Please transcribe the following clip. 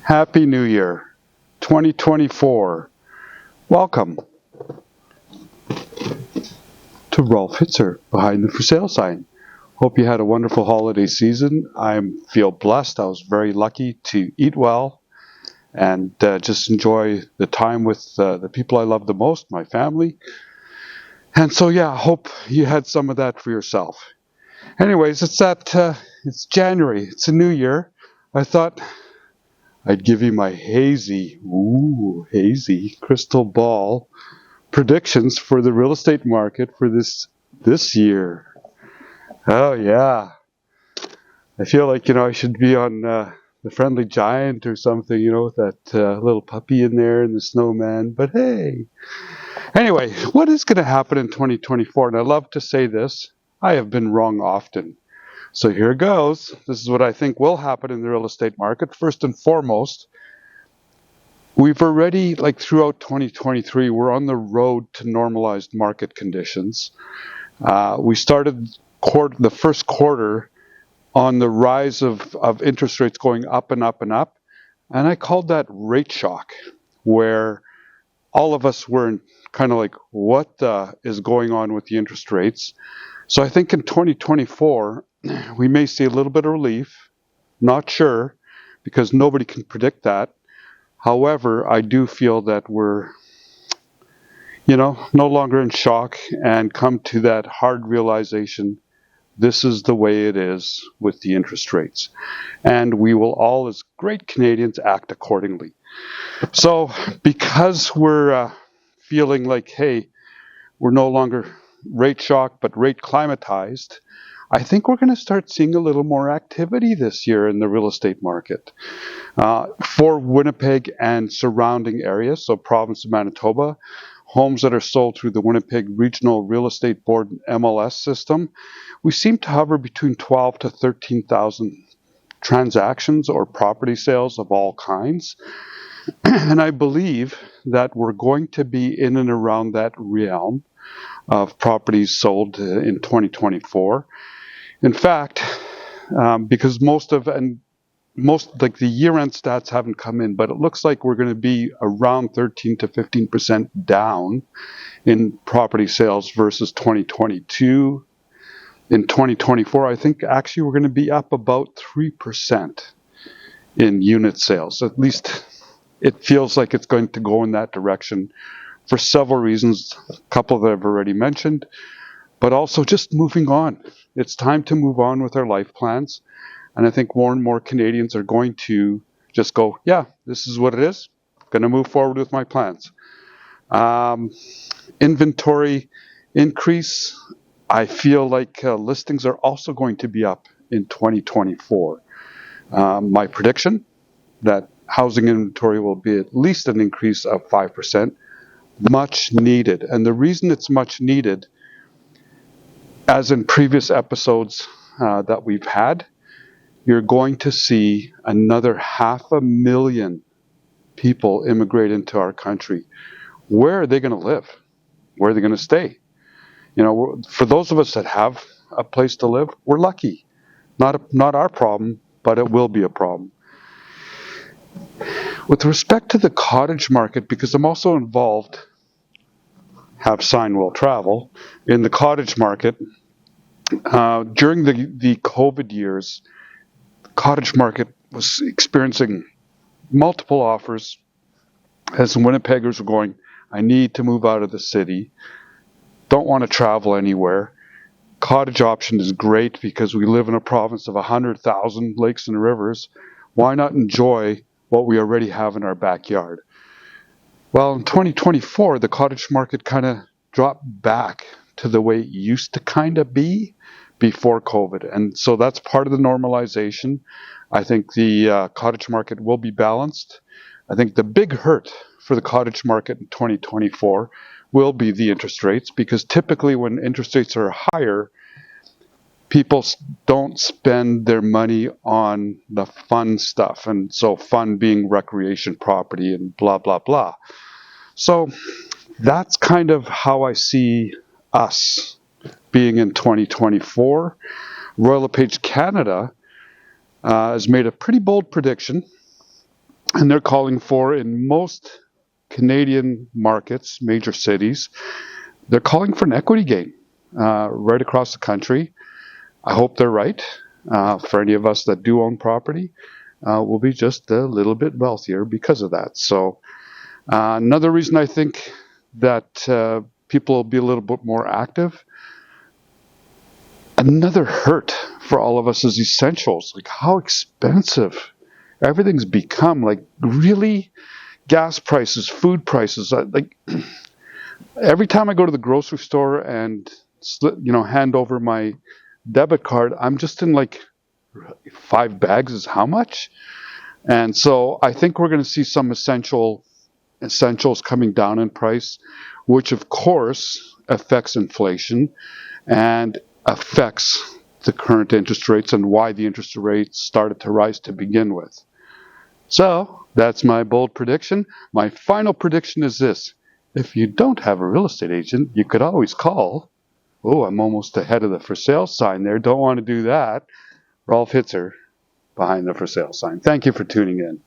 Happy New Year, 2024. Welcome to Rolf Hitzer, behind the for sale sign. Hope you had a wonderful holiday season. I feel blessed. I was very lucky to eat well and just enjoy the time with the people I love the most, my family. And so, I hope you had some of that for yourself. Anyways, it's January. It's a new year. I thought I'd give you my hazy crystal ball predictions for the real estate market for this year. Oh yeah. I feel like, I should be on the Friendly Giant or something, with that little puppy in there and the snowman. But hey. Anyway, what is going to happen in 2024? And I love to say this. I have been wrong often. So here goes. This is what I think will happen in the real estate market. First and foremost, we've already, throughout 2023, we're on the road to normalized market conditions. We started the first quarter on the rise of interest rates going up and up and up. And I called that rate shock, where all of us were kind of like, what is going on with the interest rates? So I think in 2024, we may see a little bit of relief. Not sure, because nobody can predict that. However, I do feel that we're, no longer in shock and come to that hard realization. This is the way it is with the interest rates. And we will all, as great Canadians, act accordingly. So because we're feeling like, hey, we're no longer rate shocked, but rate climatized, I think we're going to start seeing a little more activity this year in the real estate market. For Winnipeg and surrounding areas, so province of Manitoba, homes that are sold through the Winnipeg Regional Real Estate Board MLS system, we seem to hover between 12 to 13,000 transactions or property sales of all kinds. And I believe that we're going to be in and around that realm of properties sold in 2024. In fact, because most the year-end stats haven't come in, but it looks like we're going to be around 13 to 15% down in property sales versus 2022. In 2024, I think actually we're going to be up about 3% in unit sales. At least it feels like it's going to go in that direction for several reasons, a couple that I've already mentioned, but also just moving on. It's time to move on with our life plans. And I think more and more Canadians are going to just go, yeah, this is what it is. I'm going to move forward with my plans. Inventory increase. I feel like listings are also going to be up in 2024. My prediction, that housing inventory will be at least an increase of 5%. Much needed. And the reason it's much needed, as in previous episodes that we've had, you're going to see another 500,000 people immigrate into our country. Where are they going to live? Where are they going to stay? For those of us that have a place to live, we're lucky. Not our problem, but it will be a problem. With respect to the cottage market, because I'm also involved, have sign will travel, in the cottage market, during the COVID years, the cottage market was experiencing multiple offers as Winnipeggers were going, I need to move out of the city, don't want to travel anywhere. Cottage option is great because we live in a province of 100,000 lakes and rivers. Why not enjoy what we already have in our backyard? Well, in 2024, the cottage market kind of dropped back to the way it used to kind of be before COVID. And so that's part of the normalization. I think the cottage market will be balanced. I think the big hurt for the cottage market in 2024 will be the interest rates, because typically when interest rates are higher, people don't spend their money on the fun stuff. And so fun being recreation property and blah, blah, blah. So that's kind of how I see us being in 2024. Royal LePage Canada has made a pretty bold prediction. And they're calling for, in most Canadian markets, major cities, they're calling for an equity gain right across the country. I hope they're right. For any of us that do own property, we'll be just a little bit wealthier because of that. So another reason I think that people will be a little bit more active. Another hurt for all of us is essentials. Like how expensive everything's become. Like really, gas prices, food prices. Like every time I go to the grocery store and hand over my debit card, I'm just in like 5 bags is how much? And so I think we're going to see some essentials coming down in price, which of course affects inflation and affects the current interest rates and why the interest rates started to rise to begin with. So that's my bold prediction. My final prediction is this. If you don't have a real estate agent, you could always call. Oh, I'm almost ahead of the for sale sign there. Don't want to do that. Rolf Hitzer behind the for sale sign. Thank you for tuning in.